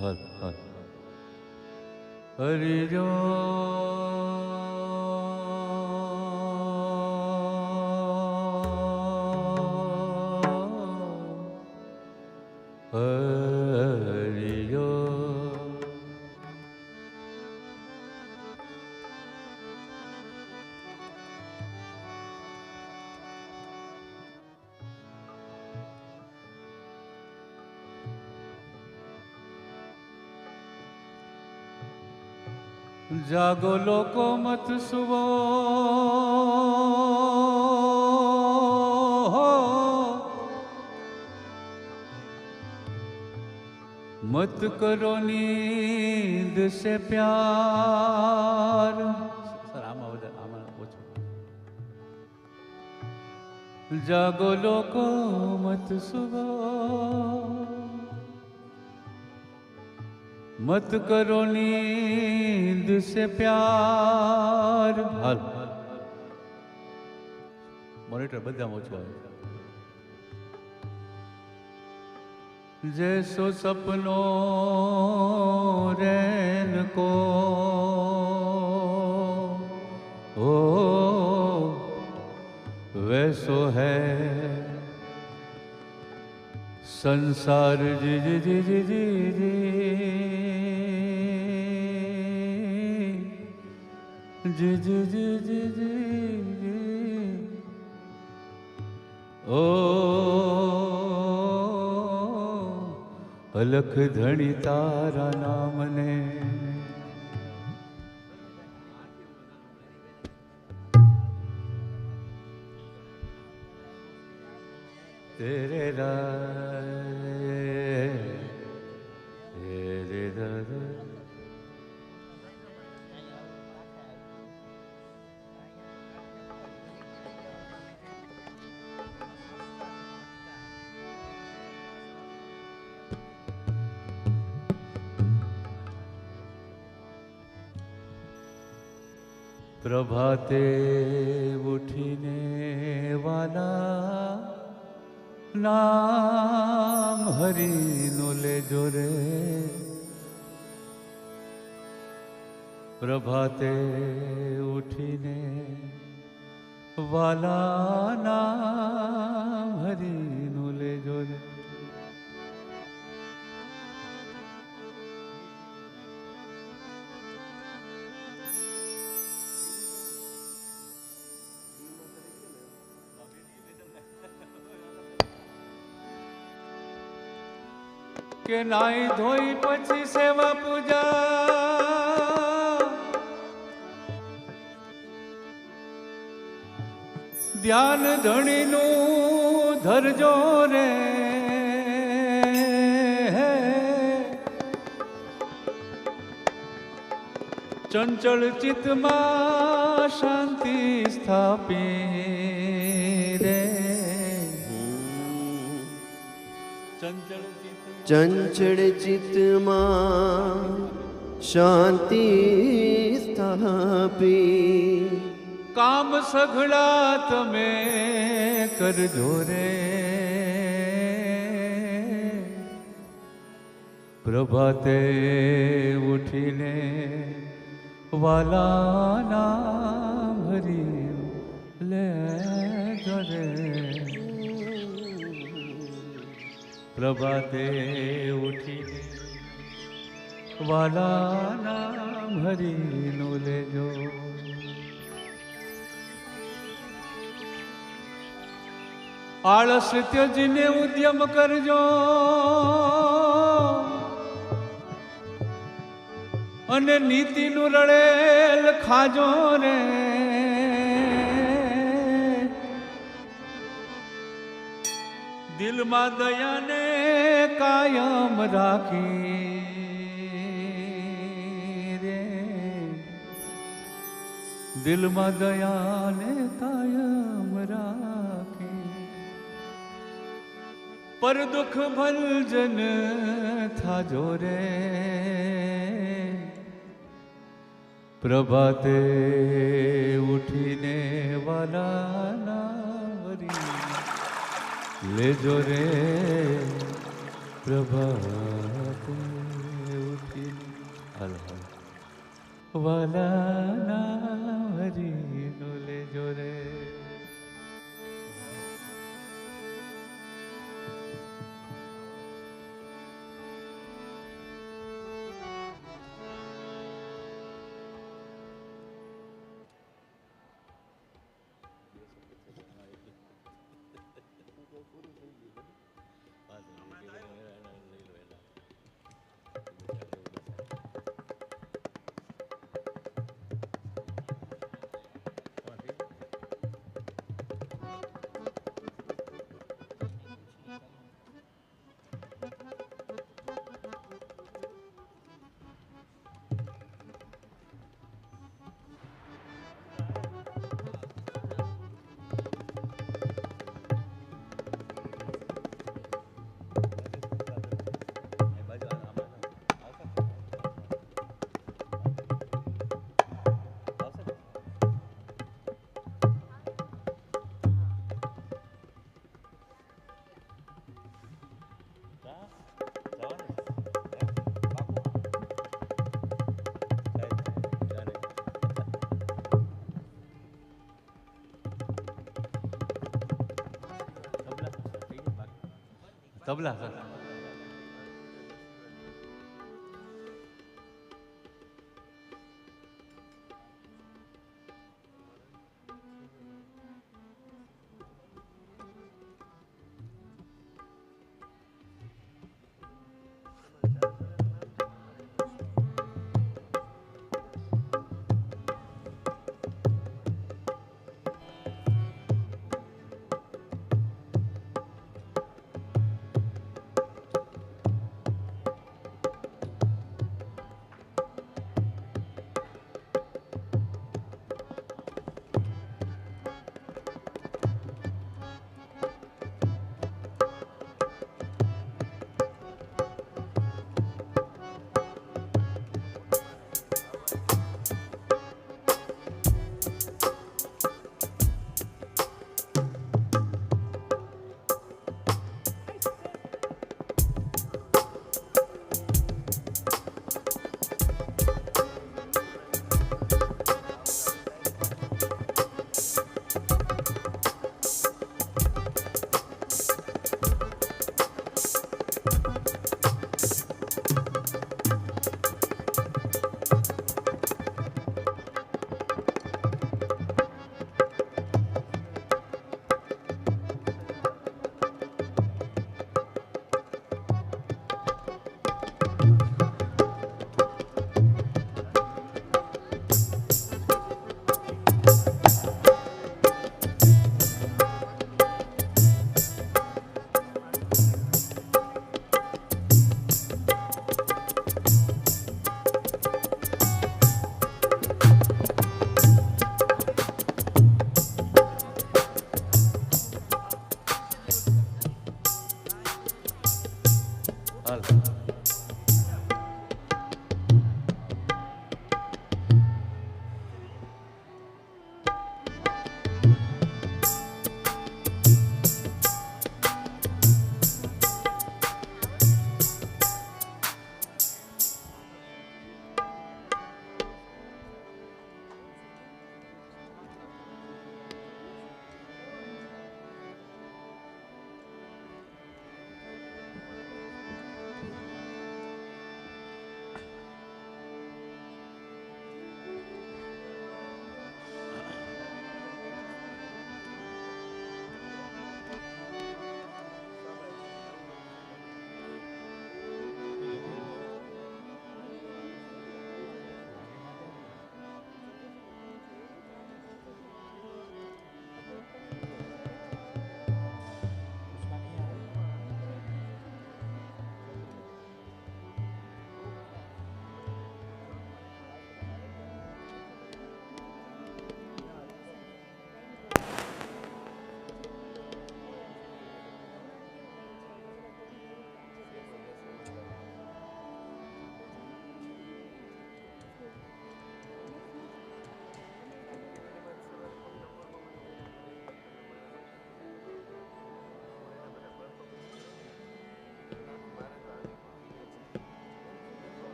हर हर हरि हरियो जागो लोको मत सुवो मत करो नींद से प्यार सर आमा ओछो जागो लोको मत सुवो मत करो नींद से प्यार हाल मॉनिटर बदा ओछो जैसो सपनो रैन को ओ वैसो है संसार जी जी जी जी जी जी जी जी जी जी जी ओ अलख धणी तारा नाम ने तेरे प्रभाते उठीने वाला नाम हरि नो ले जोरे प्रभाते उठीने वाला नाम हरि नो ले जोरे के नाई धोई पछी सेवा पूजा ध्यान धणी नु धरजो रे चंचल चित मां शांति स्थापी रे चंचल चित मां शांति स्थापी काम सघड़ा तमे कर जोरे प्रभाते उठीने वाला नाम हरि ले जोरे प्रभाते उठीने वाला नाम हरि नो ले जो आलस त्यजने उद्यम करजो अने नीति नु रड़ेल खाजो रे दिल में दया ने कायम राखी रे दिल में दया ने कायम राखी पर दुख भंजन था जोरे प्रभाते उठीने वाला नावरी ले जो रे प्रभाते વાલાના હરીનો લેજો રે. તબલા સર.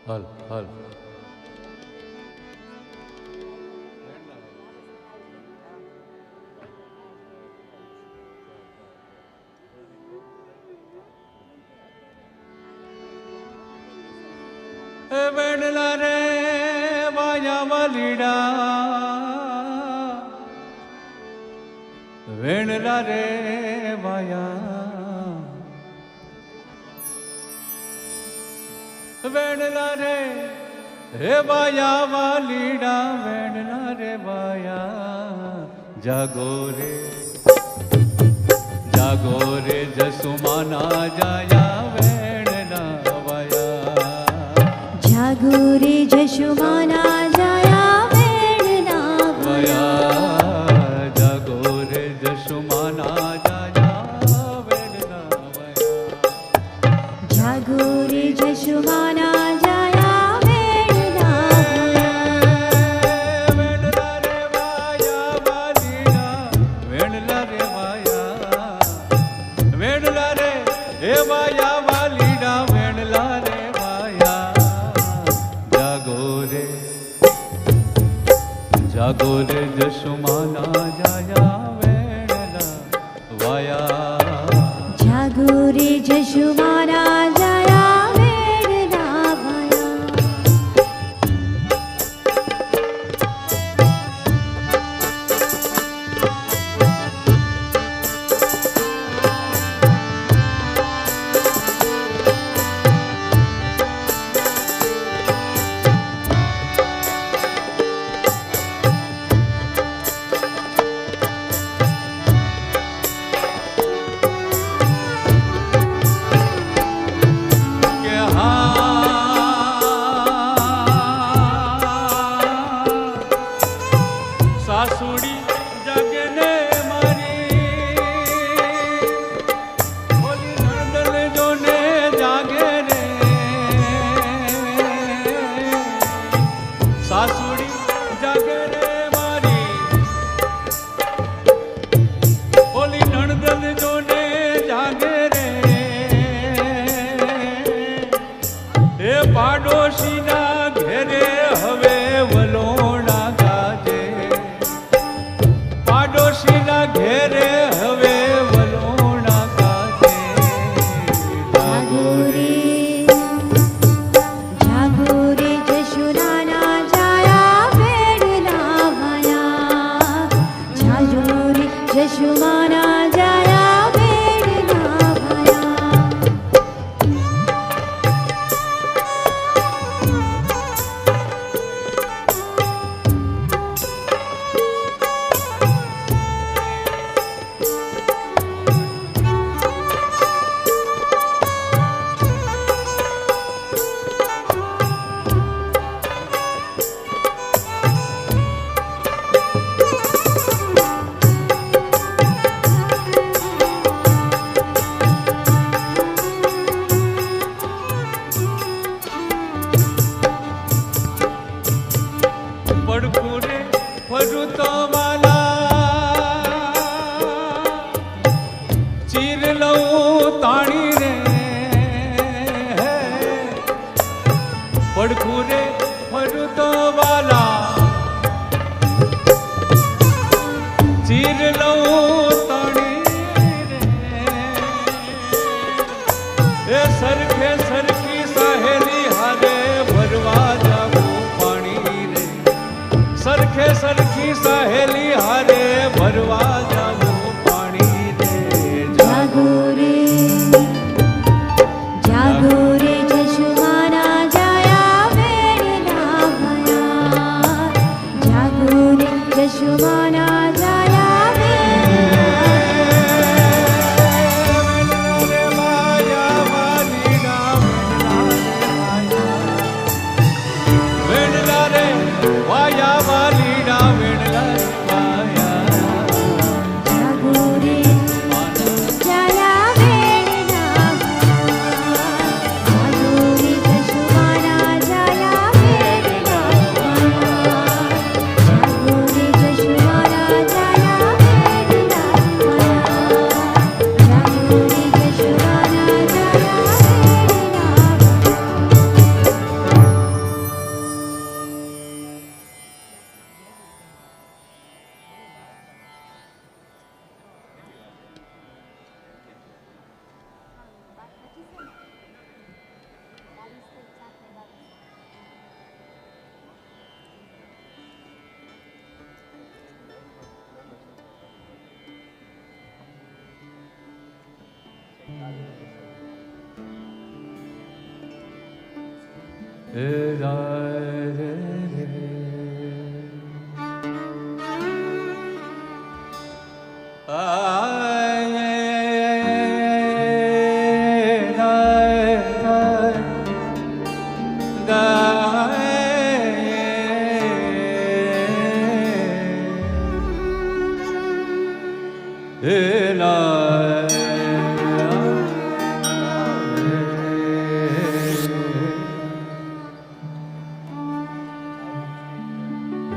હલ હલ વેણલા રે વાયા વાલીડા વેણલા રે વાયા વેણલા રે હે વાયા વાલીડા વેણલા રે વાયા જાગો રે જસુમાના જાયા વેણલા વાયા જાગો રે જશુમાના જાયા વેણલા વાયા જાગો રે જસુમાના જાયા વેણલા વાયા જાગો રે જશુમાના જાયા વેણલા વેણલા રે વાયા વાલીડા વેણલા રે વાયા વેણલા રે હે વાયા વાલીડા વેણલા રે વાયા જાગો રે જસુમાના જાયા વેણલા વાયા જાગો રે જશુમાના જાયા વેણલા વાયા કે હા સાસુડી જગને મારી બોલી નંદલ જોને જાગે રે સાસુડી જાગે રે મારી બોલી નણદલ જોને જાગે રે હે પાડોશીના ઘેરે હવે વલોણા ગાજે પાડોશીના ઘેરે હવે વલોણા ગાજે જાગો રે જશુમાના જાયા વેણલા વાયા જાગો રે જશુમાના જાયા વેણલા વાયા પડખું રે ફરું તો વાલા ચીર લઉં તાણી રે પડખું રે ફરું તો વાલા ચીર લઉં તાણી રે એ સરખે સરખી સહેલી હારે ભરવા જાવું પાણી રે સરખે સરખી સહેલી હારે ભરવા જાવું પાણી રે જાગો રે જશુમાના જાયા વેણલા વાયા જાગો રે જશુમાના જાયા વેણલા રે વાયા વાલીડા વેણલા રે વાયા વાલીડા વેણલા રે વાયા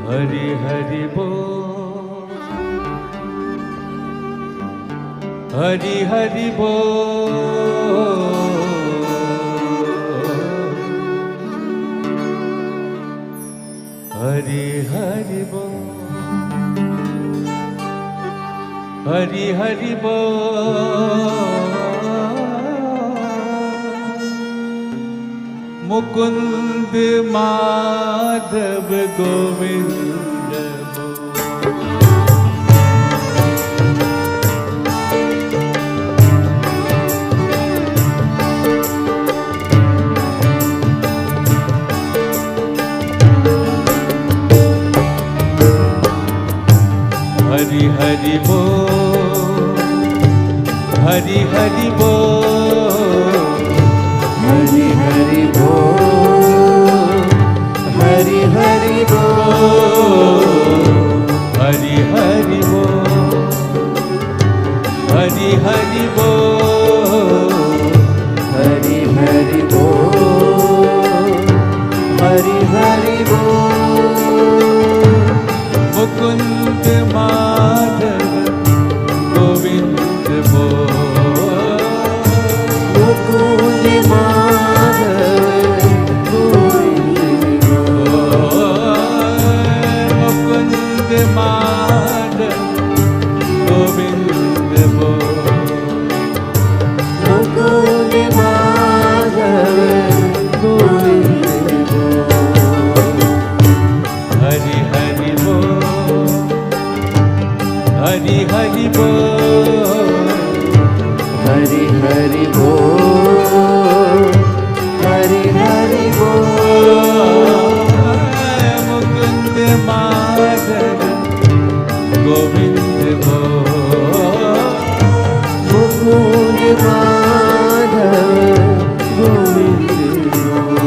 हरि हरि बोल, हरि हरि बोल, हरि हरि बोल, हरि हरि बोल। मुकुंद माधव गोविंद हरि हरि बोल, हरि हरि बोल, हरि हरि बोल, हरि हरि बोल, हरि हरि बोल, हरि हरि बोल, हरि हरि बोल, हरि हरि बोल। मुकुंद माधव गोविंद बोल, मुकुंद माधव गोविंद बोल, मुकुंद माधव गोविंद बोल, मुकुंद माधव गोविंद बोल। हरि हरि बोल, हरि हरि बोल, हरि हरि बोल, हरि हरि बोल। मुकुंद माधव गोविंद बोल, मुकुंद माधव गोविंद बोल।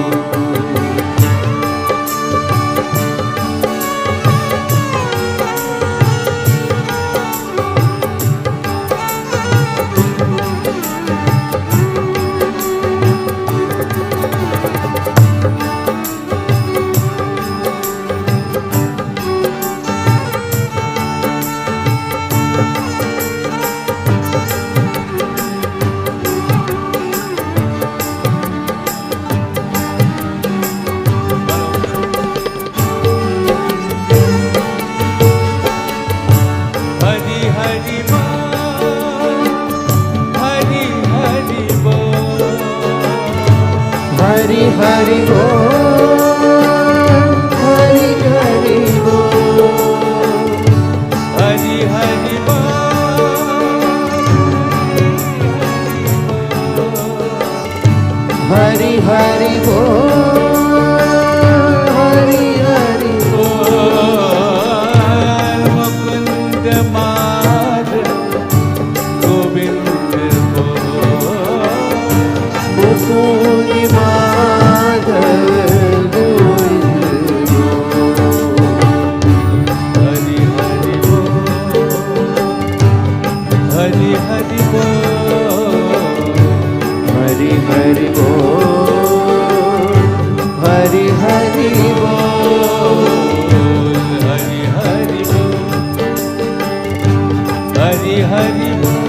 हरि हरि बोल, हरि हरि बोल, हरि हरि बोल, हरि हरि बोल, हरि हरि बोल, हरि हरि बोल, हरि हरि बोल। मुकुंद माधव गोविंद बोल, मुकुंद माधव गोविंद बोल। हरि हरि बोल, हरि हरि बोल, हरि हरि बोल, हरि हरि बोल, हरि हरि बोल, हरि हरि बोल,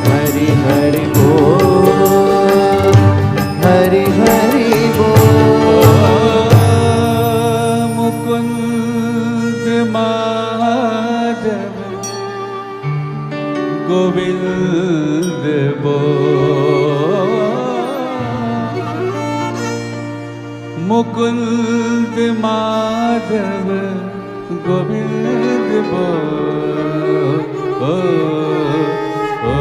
हरि हरि बोल, हरि हरि बोल। मुकुंद माधव गोविंद बोल, मुकुंद माधव गोविंद बोल, ओ, ओ।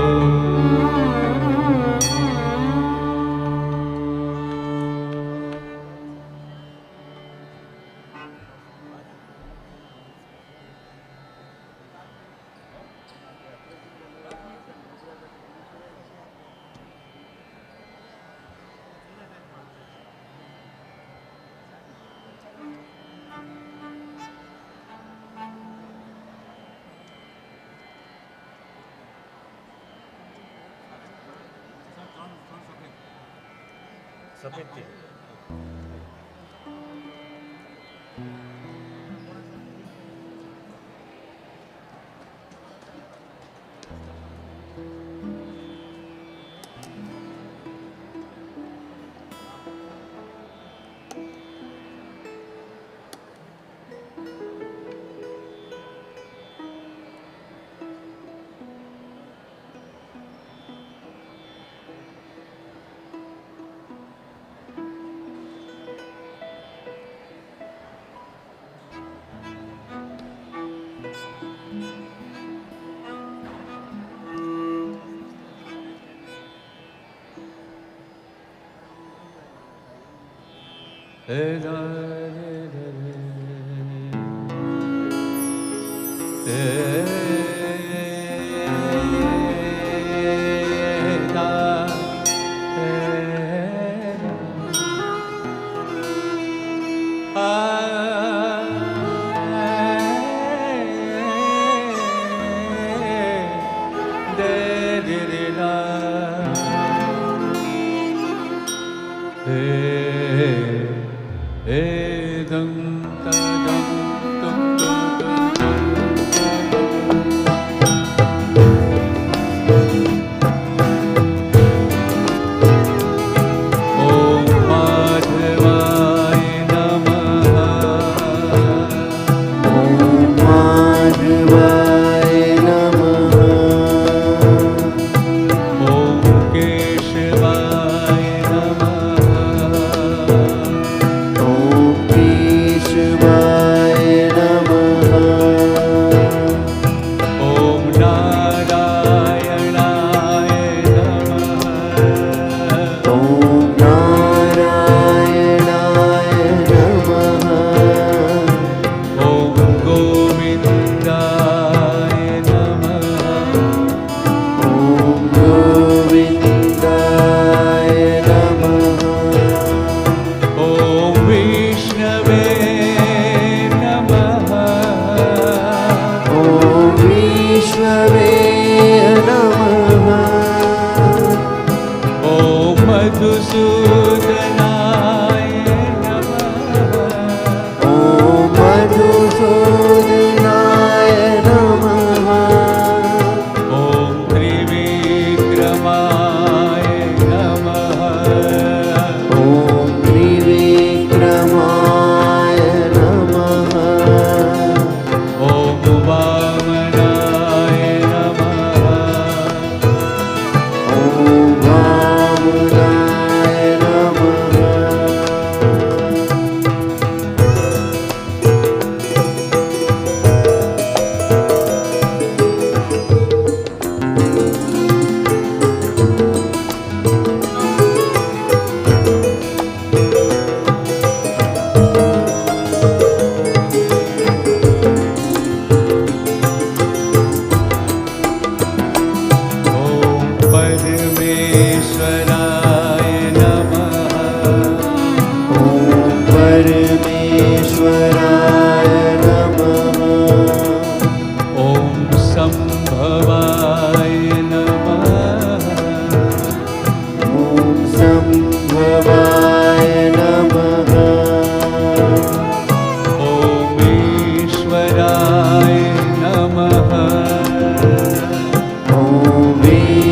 ॐ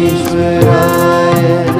ईश्वराय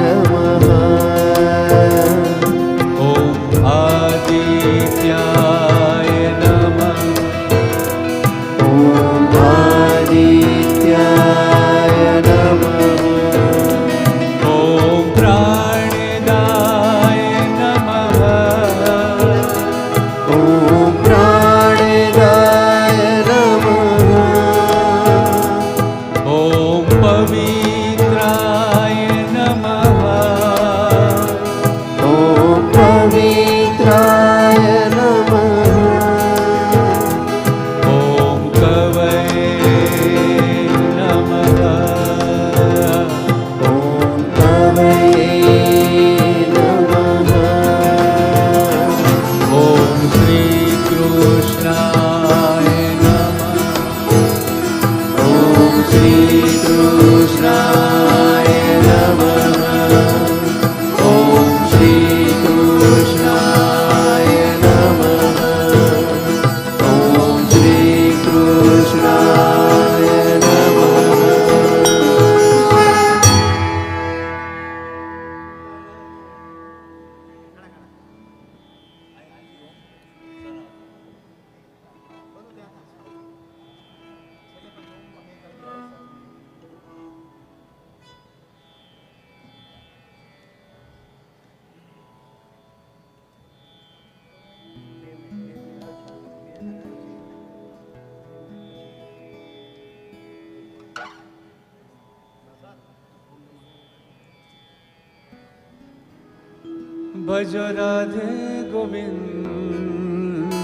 भजो राधे गोविंद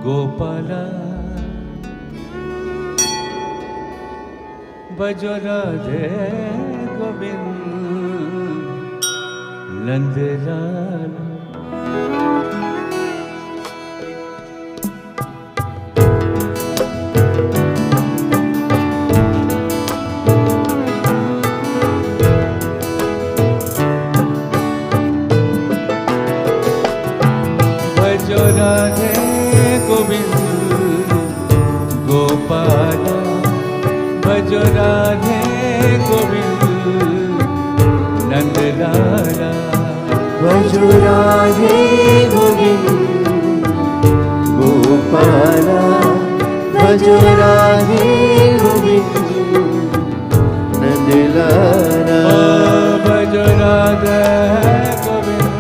गोपाला भजो राधे गोविंद नंदलाल भजो राधे गोविंद गोपाला भजो राधे गोविंद नंदलाला भजो राधे गोविंद गोपाला भजो राधे गोविंद नंदलाला भजो राधे गोविंद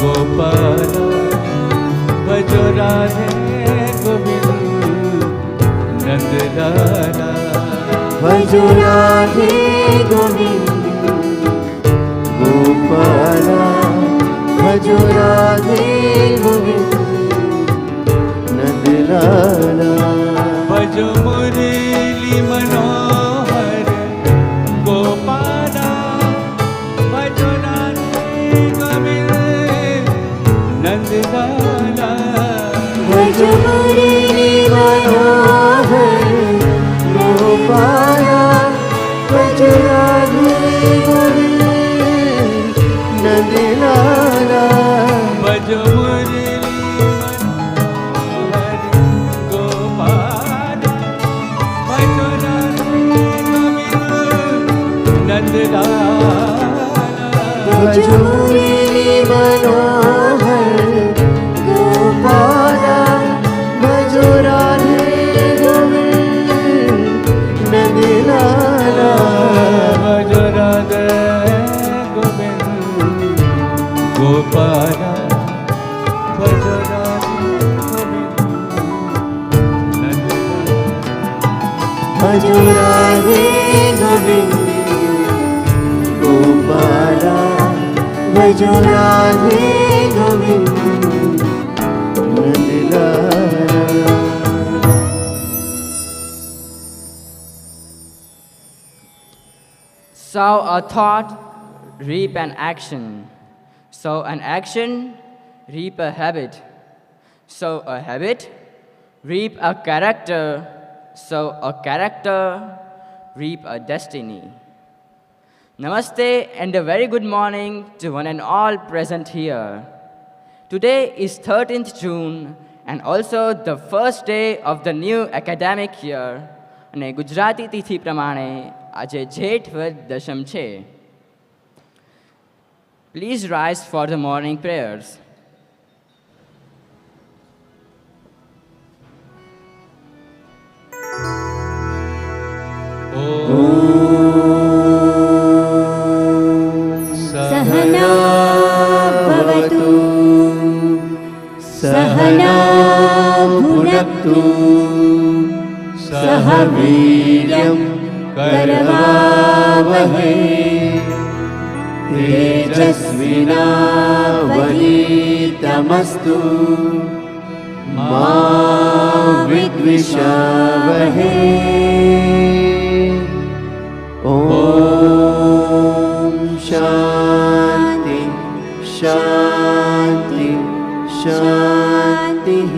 गोपाला भजो राधे गोविंद नंदलाला भजो राधे गोविंद गोपाला भजो राधे गोविंद नंदलाला भजो मुरली मनोहर गोपाला भजो राधे गोविंद नंदलाला भजो मुरली मनोहर गोपाला भजो राधे गोविंद नंदलाला भजो मुरली मनोहर गोपाला भजो राधे गोविंद नंदलाला भजो मुरली मनोहर गोपाला भजो राधे गोविंद नंदलाला भजो राधे गोविंद गोपाला भजो राधे गोविंद नंदलाला भजो राधे गोविंद गोपाला भजो Radhe Govind Nandlala Sow a thought, reap an action. Sow an action, reap a habit. Sow a habit, reap a character. Sow a character, reap a destiny. Namaste and a very good morning to one and all present here. Today is 13th June and also the first day of the new academic year. અને ગુજરાતી તિથિ પ્રમાણે આજે જેઠ વદ દશમ છે. Please rise for the morning prayers. सहना भवतु सहना भुनक्तु सह वीर्यं करवावहै तेजस्विनावधीतमस्तु मा विद्विषावहै ॐ शान्ति शान्ति शान्तिः.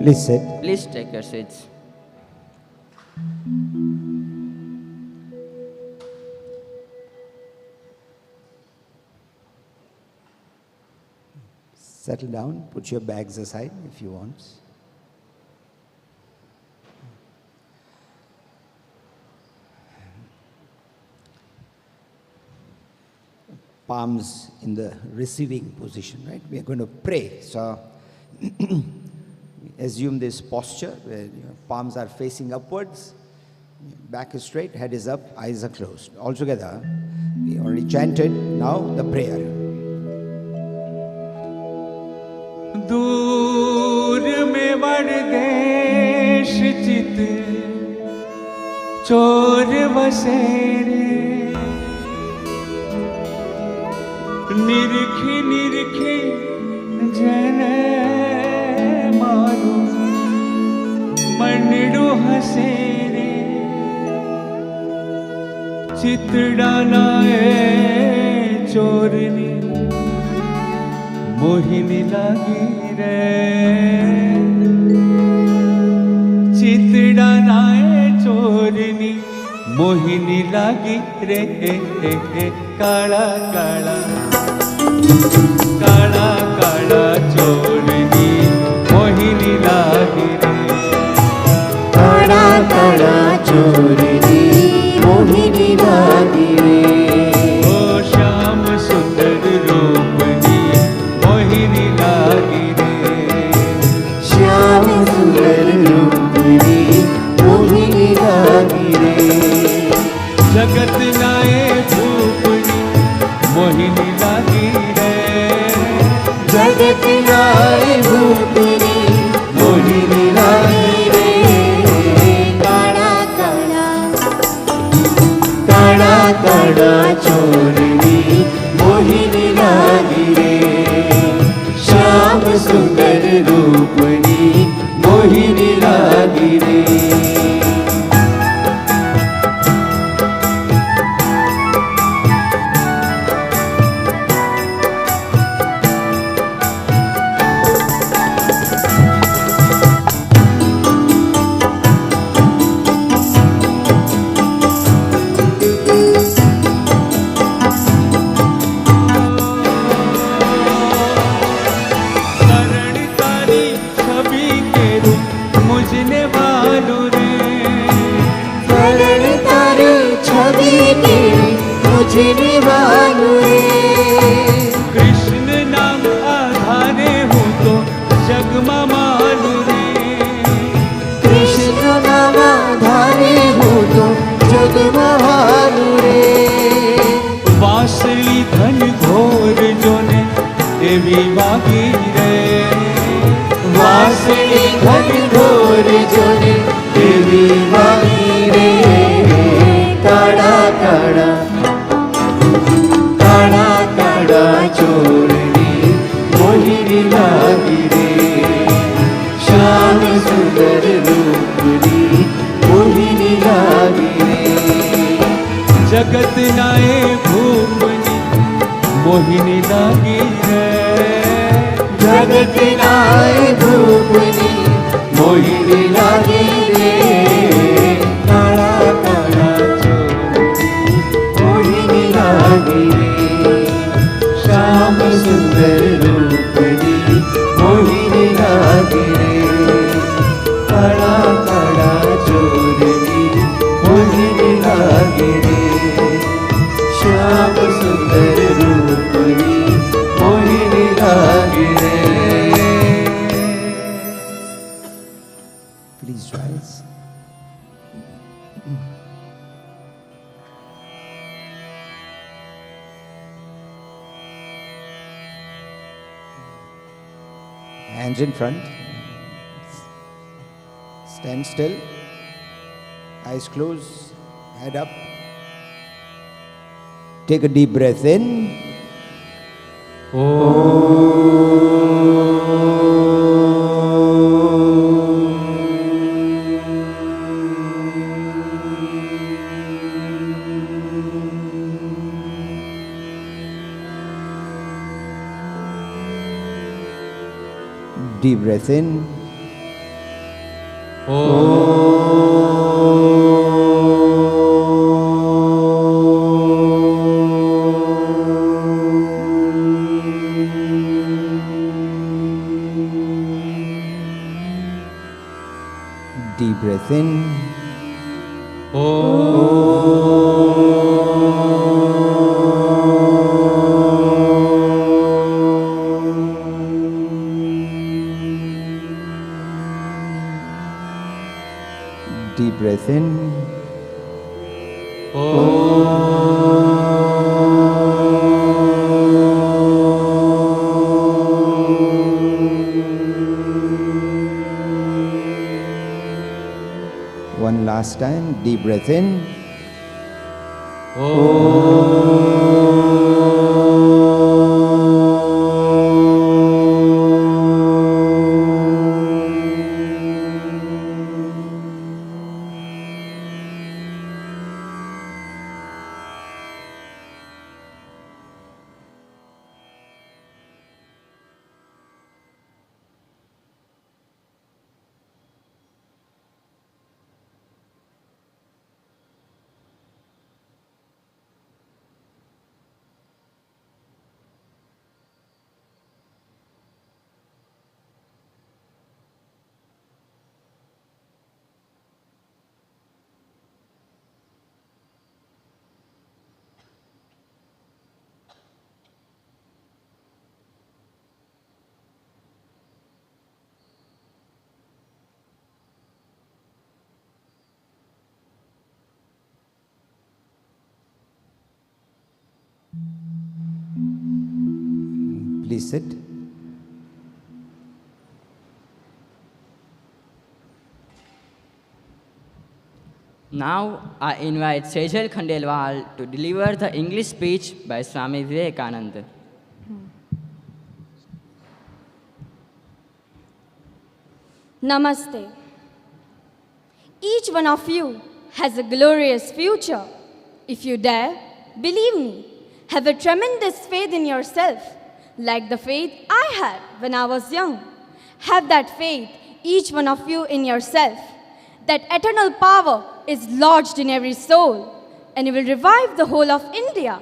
Please sit. Please take your seats. Settle down, put your bags aside if you want. Palms in the receiving position, right? We are going to pray. So assume this posture where your palms are facing upwards, back is straight, head is up, eyes are closed. All together, we already chanted, now the prayer. दूर में वड़ देश चित चोर बसेरे निरखी निरखी जने मारो मनडो हसेरे चितड़ा नाए चोरनी मोहिनी लागी रे चितड़ा नाए चोरनी मोहिनी लागी रे काला काला काला काला चोरनी मोहिनी लागी रे काला काला चोरनी मोहिनी लागी रे ओ श्याम सुंदर रूपनी मोहिनी लागी रे श्याम सुंदर रूपनी मोहिनी लागी रे जगत नाए भूपनी मोहिनी लागी रे जगत नाए भूपनी मोहिनी लागी रे काला काला काला काला चोरनी मोहिनी लागी रे श्याम सुंदर रूपनी मोहिनी लागी रे शरण तारी छवि के रूप मुझने मालू रे शरण तारी छवि के मुझे निभालू रे कृष्ण नाम आधारे हूँ तो जगमा मालू रे कृष्ण नाम धारे हो तो जग महालू रे वासली धन घोर जोने देवी बागी रे वासनी घन घोर जोने देवी वाली रे काड़ा काड़ा काड़ा काड़ा चोरनी मोहिनी लागी रे श्याम सुंदर रूपनी मोहिनी लागी रे जगत नाए भूपनी मोहिनी लागी रे जगत नाए भूपनी मोहिनी लागी रे काला काला चोरनी मोहिनी लागी रे श्याम सुंदर रूपनी मोहिनी लागी रे काला काला चोरनी मोहिनी लागी रे श्याम सुंदर रूपनी मोहिनी लागी रे Please rise. Hands in front. Stand still. Eyes closed. Head up. Take a deep breath in. Deep breath in. Deep breath in. Deep breath in. One last time, deep breath in. Please sit. Now I invite Sejal Khandelwal to deliver the English speech by Swami Vivekananda. Namaste. Each one of you has a glorious future. If you dare, believe me, have a tremendous faith in yourself, like the faith I had when I was young. Have that faith, each one of you, in yourself. That eternal power is lodged in every soul, and it will revive the whole of India.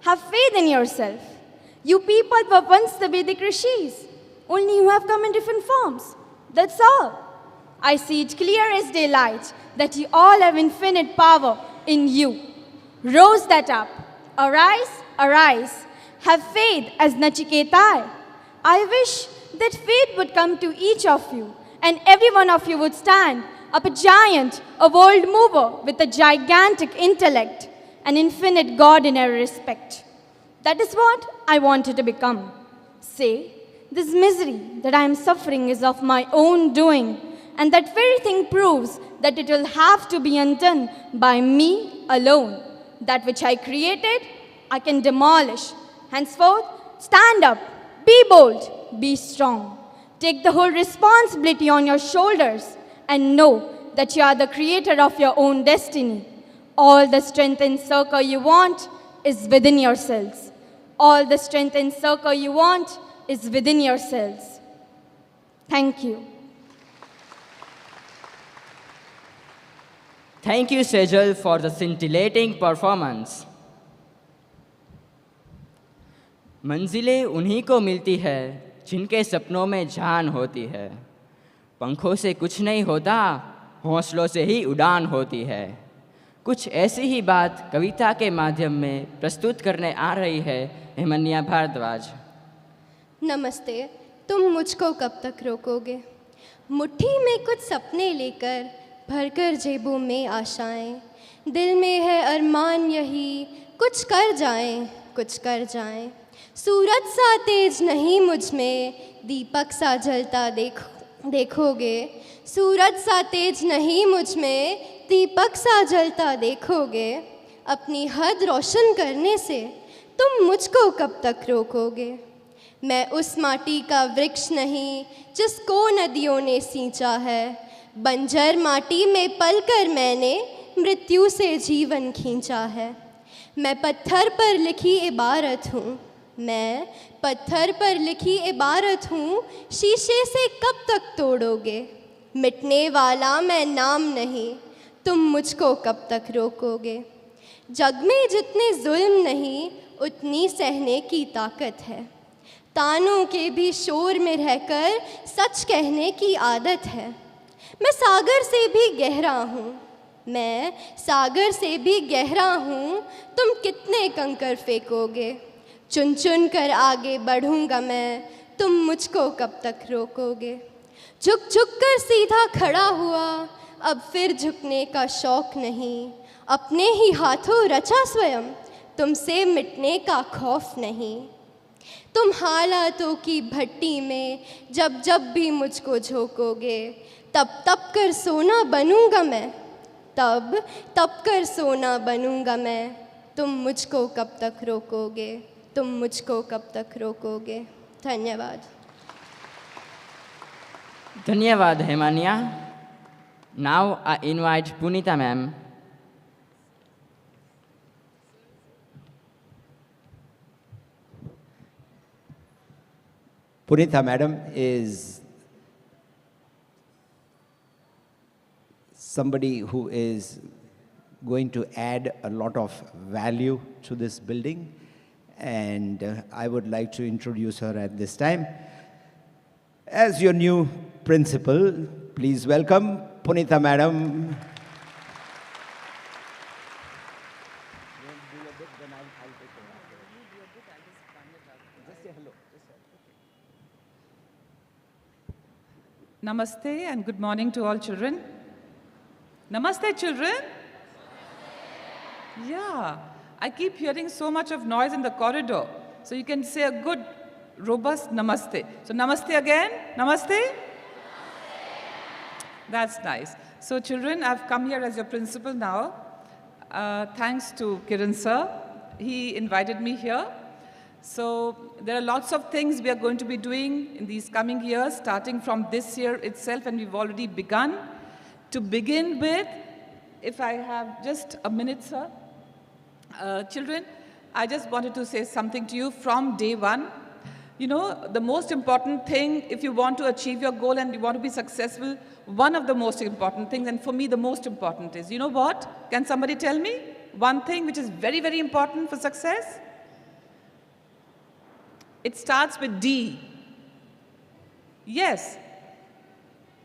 Have faith in yourself. You people were once the Vedic rishis, only you have come in different forms. That's all. I see it clear as daylight that you all have infinite power in you. Rose that up. Arise, arise. Have faith as Nachiketai. I wish that faith would come to each of you, and every one of you would stand up a giant, a world mover with a gigantic intellect, an infinite God in every respect. That is what I wanted to become. Say, this misery that I am suffering is of my own doing, and that very thing proves that it will have to be undone by me alone. That which I created, I can demolish. Henceforth, stand up, be bold, be strong. Take the whole responsibility on your shoulders and know that you are the creator of your own destiny. All the strength and succor you want is within yourselves. All the strength and succor you want is within yourselves. Thank you. Thank you, Sejal, for the scintillating performance. मंजिलें उन्हीं को मिलती है जिनके सपनों में जान होती है। पंखों से कुछ नहीं होता, हौसलों से ही उड़ान होती है। कुछ ऐसी ही बात कविता के माध्यम में प्रस्तुत करने आ रही है हेमन्या भारद्वाज। नमस्ते। तुम मुझको कब तक रोकोगे? मुट्ठी में कुछ सपने लेकर भरकर जेबों में आशाएं, दिल में है अरमान यही, कुछ कर जाएं, कुछ कर जाएं। सूरज सा तेज नहीं मुझ में, दीपक सा जलता देखोगे। सूरज सा तेज नहीं मुझ में, दीपक सा जलता देखोगे। अपनी हद रोशन करने से तुम मुझको कब तक रोकोगे? मैं उस माटी का वृक्ष नहीं जिसको नदियों ने सींचा है। बंजर माटी में पलकर मैंने मृत्यु से जीवन खींचा है। मैं पत्थर पर लिखी इबारत हूँ, मैं पत्थर पर लिखी इबारत हूँ, शीशे से कब तक तोड़ोगे? मिटने वाला मैं नाम नहीं, तुम मुझको कब तक रोकोगे? जग में जितने जुल्म नहीं उतनी सहने की ताकत है। तानों के भी शोर में रहकर सच कहने की आदत है। मैं सागर से भी गहरा हूँ, मैं सागर से भी गहरा हूँ, तुम कितने कंकर फेंकोगे? चुन चुन कर आगे बढ़ूँगा मैं, तुम मुझको कब तक रोकोगे? झुक झुक कर सीधा खड़ा हुआ, अब फिर झुकने का शौक़ नहीं। अपने ही हाथों रचा स्वयं, तुमसे मिटने का खौफ नहीं। तुम हालातों की भट्टी में जब जब भी मुझको झोंकोगे, तब तब कर सोना बनूंगा मैं, तब तप कर सोना बनूंगा मैं, तुम मुझको कब तक रोकोगे, तुम मुझको कब तक रोकोगे। धन्यवाद। Dhanyavad, Hemania. Now I invite Punita ma'am. Punitha madam is somebody who is going to add a lot of value to this building, and I would like to introduce her at this time. As your new principal, please welcome Punitha madam. Namaste and good morning to all children. Namaste, children. Yeah, I keep hearing so much of noise in the corridor. So you can say a good, robust namaste. So namaste again. Namaste. That's nice. So children, I've come here as your principal now. Thanks to Kiran sir. He invited me here. So there are lots of things we are going to be doing in these coming years, starting from this year itself, and we've already begun. To begin with, if I have just a minute, sir. Children, I just wanted to say something to you from day one. You know, the most important thing, if you want to achieve your goal and you want to be successful, one of the most important things, and for me the most important is, you know what? Can somebody tell me one thing which is very, very important for success? It starts with D. Yes.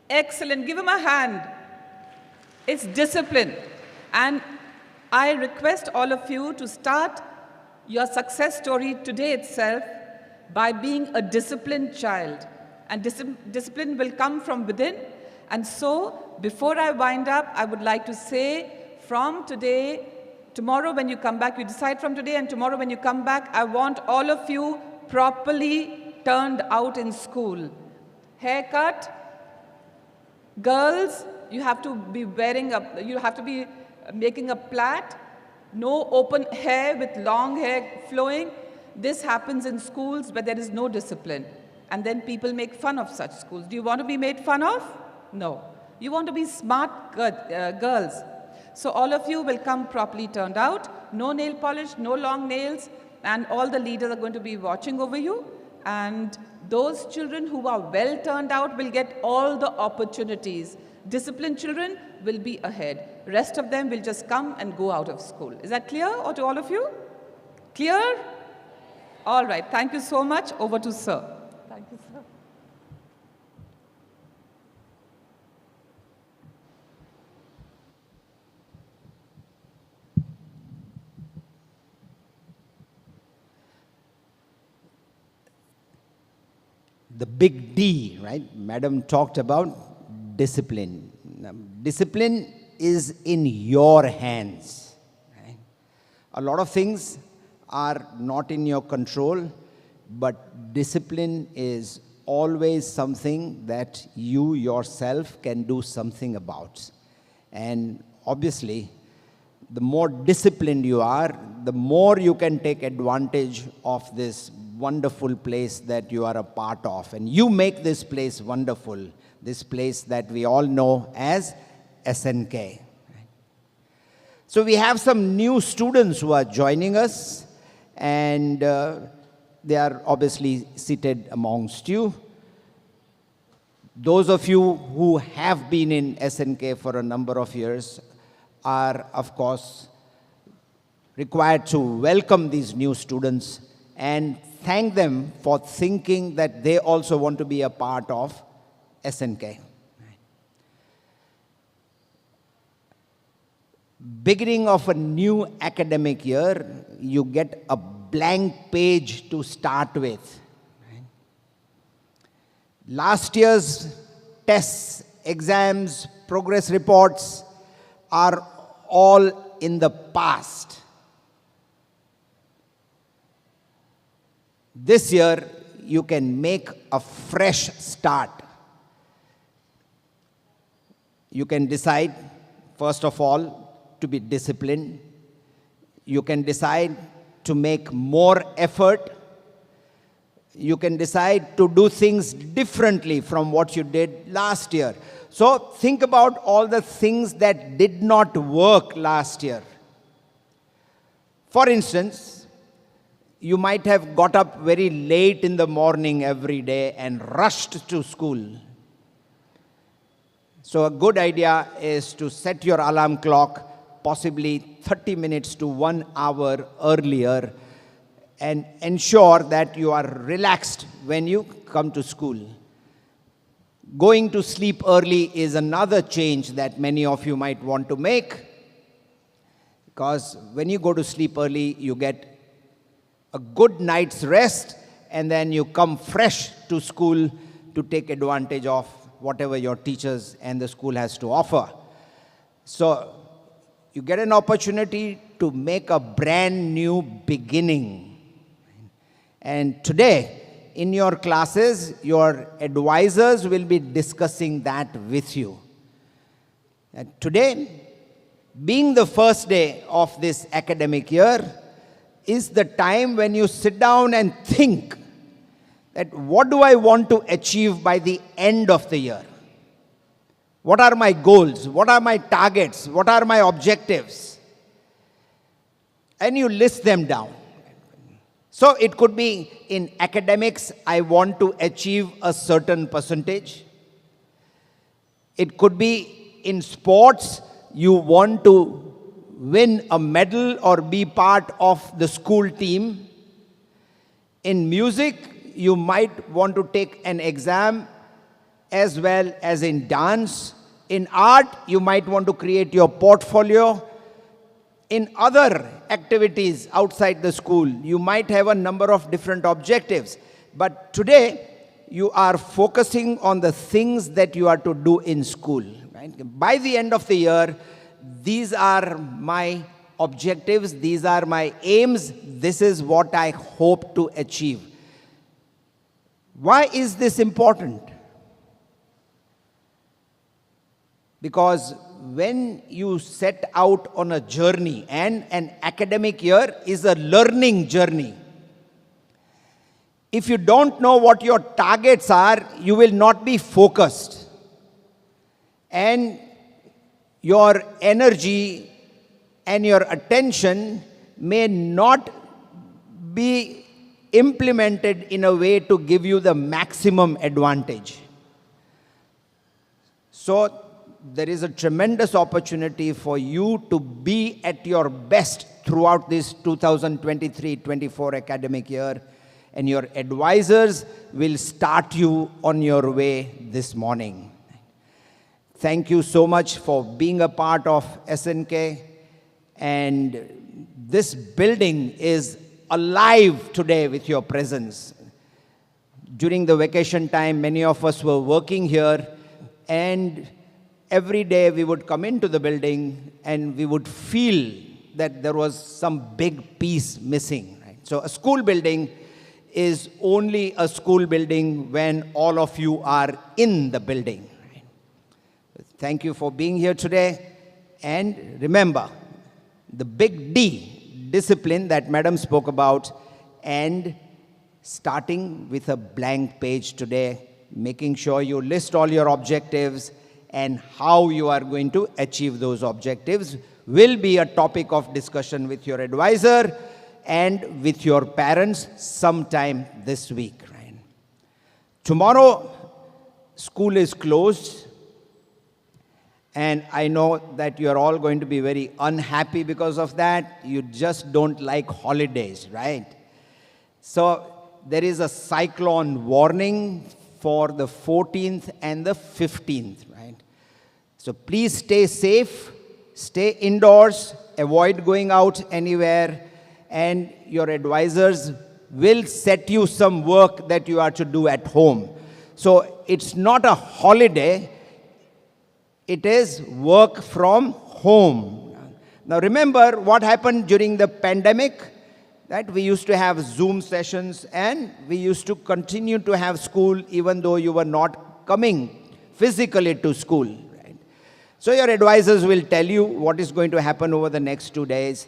Excellent. Give him a hand. It's discipline. And I request all of you to start your success story today itself by being a disciplined child. And discipline will come from within. And so, before I wind up, I would like to say, from today, tomorrow when you come back, you decide from today, and tomorrow when you come back, I want all of you properly turned out in school. Haircut. Girls, you have to be making a plait. No open hair with long hair flowing. This happens in schools where there is no discipline. And then people make fun of such schools. Do you want to be made fun of? No. You want to be smart girls. So all of you will come properly turned out. No nail polish, no long nails. And all the leaders are going to be watching over you. And those children who are well turned out will get all the opportunities. Disciplined children will be ahead. Rest of them will just come and go out of school. Is that clear, or to all of you? Clear? All right. Thank you so much. Over to sir. Thank you, sir. The big D, right? Madam talked about discipline. Now, discipline is in your hands. Right? A lot of things are not in your control, but discipline is always something that you yourself can do something about. And obviously, the more disciplined you are, the more you can take advantage of this wonderful place that you are a part of. And you make this place wonderful, this place that we all know as SNK. So we have some new students who are joining us, and they are obviously seated amongst you. Those of you who have been in SNK for a number of years are, of course, required to welcome these new students and thank them for thinking that they also want to be a part of SNK. Beginning of a new academic year, you get a blank page to start with. Last year's tests, exams, progress reports are all in the past. This year, you can make a fresh start. You can decide first of all, to be disciplined. You can decide to make more effort. You can decide to do things differently from what you did last year. So think about all the things that did not work last year. For instance, you might have got up very late in the morning every day and rushed to school. So a good idea is to set your alarm clock possibly 30 minutes to 1 hour earlier and ensure that you are relaxed when you come to school. Going to sleep early is another change that many of you might want to make, because when you go to sleep early, you get a good night's rest, and then you come fresh to school to take advantage of whatever your teachers and the school has to offer. So you get an opportunity to make a brand new beginning. And today, in your classes, your advisors will be discussing that with you. And today, being the first day of this academic year, is the time when you sit down and think that what do I want to achieve by the end of the year? What are my goals? What are my targets? What are my objectives? And you list them down. So it could be in academics, I want to achieve a certain percentage. It could be in sports, you want to win a medal or be part of the school team. In music, you might want to take an exam as well as in dance. In art, you might want to create your portfolio. In other activities outside the school, you might have a number of different objectives. But today, you are focusing on the things that you are to do in school. Right? By the end of the year, these are my objectives, these are my aims, this is what I hope to achieve. Why is this important? Because when you set out on a journey, and an academic year is a learning journey, if you don't know what your targets are, you will not be focused. And your energy and your attention may not be implemented in a way to give you the maximum advantage. So there is a tremendous opportunity for you to be at your best throughout this 2023-24 academic year, and your advisors will start you on your way this morning. Thank you so much for being a part of SNK, and this building is alive today with your presence. During the vacation time, many of us were working here, and every day we would come into the building and we would feel that there was some big piece missing. Right? So a school building is only a school building when all of you are in the building. Right? Thank you for being here today. And remember, the big D, discipline that Madam spoke about, and starting with a blank page today, making sure you list all your objectives and how you are going to achieve those objectives will be a topic of discussion with your advisor and with your parents sometime this week. Right? Tomorrow, school is closed, and I know that you are all going to be very unhappy because of that. You just don't like holidays, right? So there is a cyclone warning for the 14th and the 15th, right? So please stay safe, stay indoors, avoid going out anywhere, and your advisors will set you some work that you are to do at home. So it's not a holiday, it is work from home. Now remember what happened during the pandemic, that we used to have Zoom sessions and we used to continue to have school even though you were not coming physically to school. Right? So your advisors will tell you what is going to happen over the next 2 days,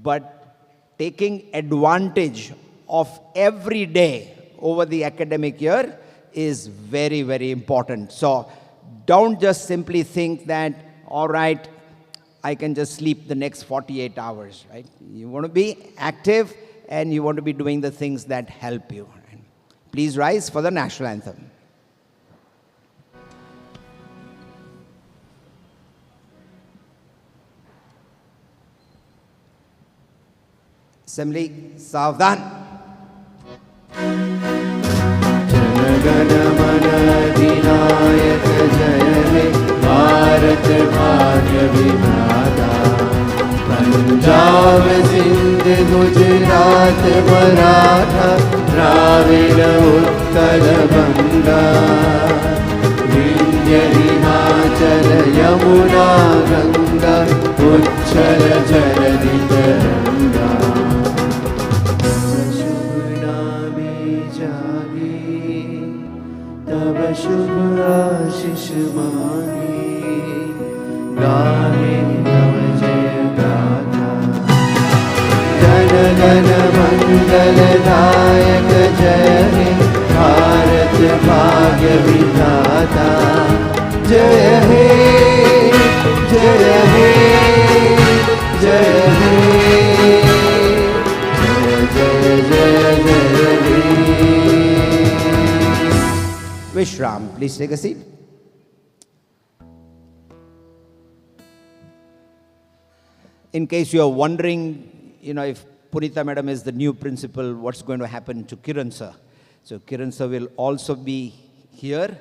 but taking advantage of every day over the academic year is very, very important. So don't just simply think that, all right, I can just sleep the next 48 hours, right? You want to be active and you want to be doing the things that help you. Right? Please rise for the national anthem. Assembly, Savdan. जनगण मन अधिनायक जय हे भारत भाग्य विधाता पंजाब सिंध गुजरात मराठा द्राविड़ उत्कल बंगा विंध्य हिमाचल यमुना गंगा उच्छल जलधि तरंगा तब शुभ आशीष मांगे गाहे तब जय गाथा जन गण मंगल दायक जय हे भारत भाग्य विधाता जय हे जय हे जय हे जय जय जय हे Vishram, please take a seat. In case you are wondering, if Punita madam is the new principal, what's going to happen to Kiran sir? So Kiran sir will also be here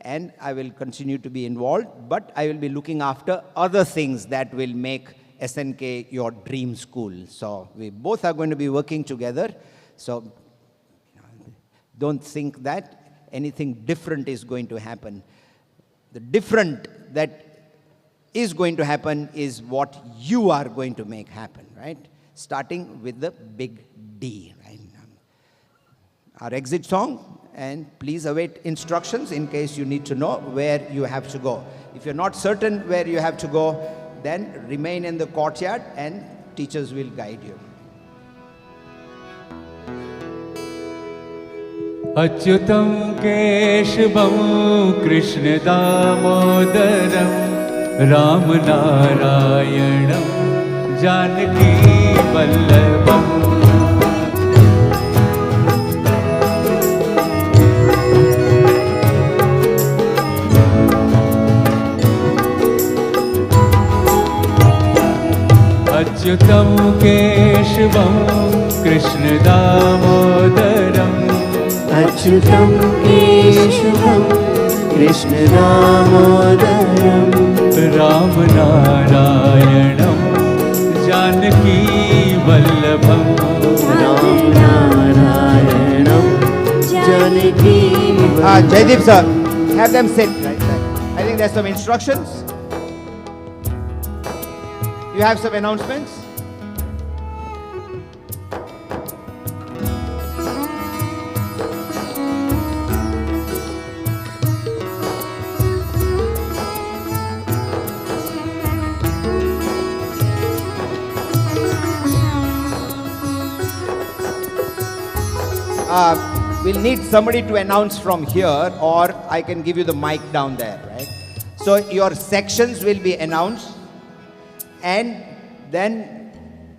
and I will continue to be involved, but I will be looking after other things that will make SNK your dream school. So we both are going to be working together. So don't think that anything different is going to happen. The different that is going to happen is what you are going to make happen, right? Starting with the big D, right? Our exit song, and please await instructions in case you need to know where you have to go. If you're not certain where you have to go, then remain in the courtyard and teachers will guide you. अच्युतं केशवं कृष्णदामोदरं रामनारायणं जानकीवल्लभम् अच्युतं केशवं कृष्णदामोदरम् अच्युतं केशवं कृष्णदामोदरं रामनारायणं जानकीवल्लभम् रामनारायणं जानकीवल्लभम् Jaideep sir, have them sit right there. I think there's some instructions. You have some announcements? We'll need somebody to announce from here, or I can give you the mic down there, right? So your sections will be announced, and then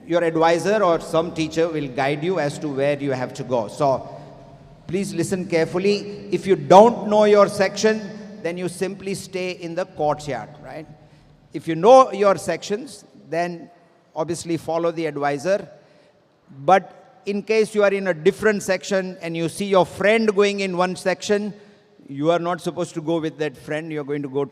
your advisor or some teacher will guide you as to where you have to go. So please listen carefully. If you don't know your section, then you simply stay in the courtyard, right? If you know your sections, then obviously follow the advisor. But in case you are in a different section and you see your friend going in one section, you are not supposed to go with that friend. You are going to go to